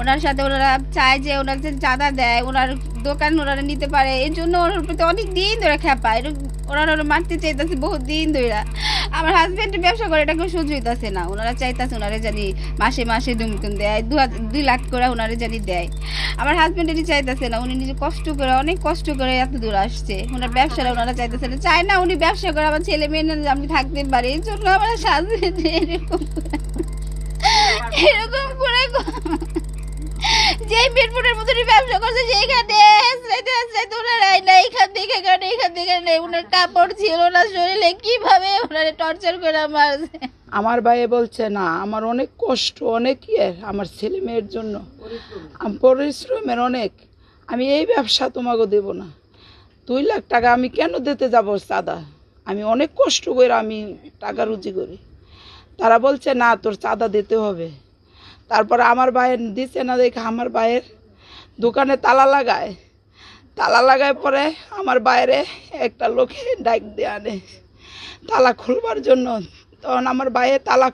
ওনার সাথে ওনারা চায় যে ওনার যে চাঁদা দেয় ওনার দোকান ওনারা নিতে পারে, এই জন্য ওনার প্রতি অনেক দিন ধরে খেপা ওনারা মারতে চাইতেছে বহুত দিন ধরে। আমার হাজবেন্ডের ব্যবসা করে এটা কেউ সহ্য হইতেছে না, ওনারা চাইতেছে ওনারা জানি মাসে মাসে দুমকুন দেয় 2 লাখ করে ওনারা জানি দেয়। আমার হাজবেন্ডেরই চাইতেছে না, উনি নিজে কষ্ট করে অনেক কষ্ট করে এত দূর আসছে, ওনার ব্যবসাটা ওনারা চাইতেছে না, চায় না উনি ব্যবসা করে আমার ছেলে মেয়ে না আমি থাকতে পারি, এই জন্য আমার হাজবেন্ড এরকম করে যে মিরপুরের মতো ব্যবসা করছে সেইখানে এইখান থেকে ওনার কাপড় ছিল না শরীরে, কিভাবে ওনারে টর্চার করে মারছে। আমার ভাই বলছে না আমার অনেক কষ্ট অনেক আমার ছেলে মেয়ের জন্য পরিশ্রমের অনেক, আমি এই ব্যবসা তোমাকে দেব না, 2 লাখ টাকা আমি কেন দিতে যাব চাঁদা, আমি অনেক কষ্ট করে আমি টাকা রুজি করি। তারা বলছে না তোর চাঁদা দিতে হবে। তারপর আমার ভাইয়ের দিচ্ছে না দেখে আমার ভাইয়ের দোকানে তালা লাগায় পরে আমার বাইরে একটা লোকে ডাক দিয়ে আনে তালা খুলবার জন্য। তখন আমার ভাইয়ে তালা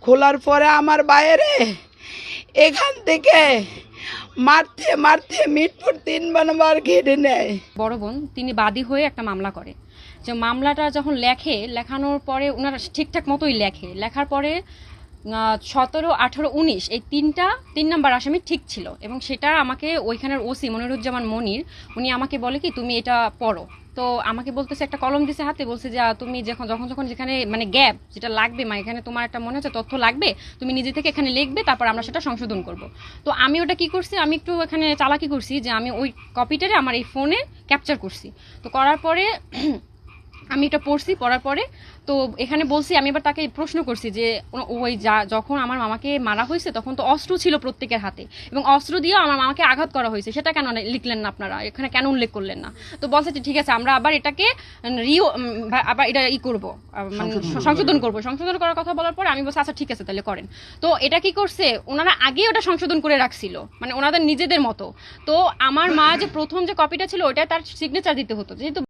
খোলার পরে আমার বাইরে এখান থেকে মারতে মারতে মিরপুর 3 নম্বর ঘিরে নেয়। বড় বোন তিনি বাদী হয়ে একটা মামলা করে, যে মামলাটা যখন লেখানোর পরে ওনারা ঠিকঠাক মতোই লেখার পরে 17, 18, 19 এই 3 নাম্বার আসামি ঠিক ছিল, এবং সেটা আমাকে ওইখানের ওসি মনিরুজ্জামান মনির উনি আমাকে বলে কি তুমি এটা পড়ো, তো আমাকে বলতেছে একটা কলম দিছে হাতে, বলছে যে তুমি যখন যেখানে মানে গ্যাপ যেটা লাগবে মানে এখানে তোমার একটা মনে হচ্ছে তথ্য লাগবে তুমি নিজে থেকে এখানে লিখবে, তারপর আমরা সেটা সংশোধন করব। তো আমি ওটা কি করছি, আমি একটু এখানে চালাকি করছি যে আমি ওই কপিটারে আমার এই ফোনে ক্যাপচার করছি। তো করার পরে আমি এটা পড়ার পরে তো এখানে বলছি, আমি এবার তাকে প্রশ্ন করছি যে ওই যখন আমার মামাকে মারা হয়েছে তখন তো অস্ত্র ছিল প্রত্যেকের হাতে, এবং অস্ত্র দিয়েও আমার মামাকে আঘাত করা হয়েছে, সেটা কেন লিখলেন না আপনারা, এখানে কেন উল্লেখ করলেন না? তো বলছে ঠিক আছে আমরা আবার এটাকে আবার এটা করবো মানে সংশোধন করার কথা বলার পরে আমি বলছি আচ্ছা ঠিক আছে তাহলে করেন। তো এটা কি করছে, ওনারা আগেই ওটা সংশোধন করে রাখছিল মানে ওনাদের নিজেদের মতো। তো আমার মা যে প্রথম যে কপিটা ছিল ওইটা তার সিগনেচার দিতে হতো, যেহেতু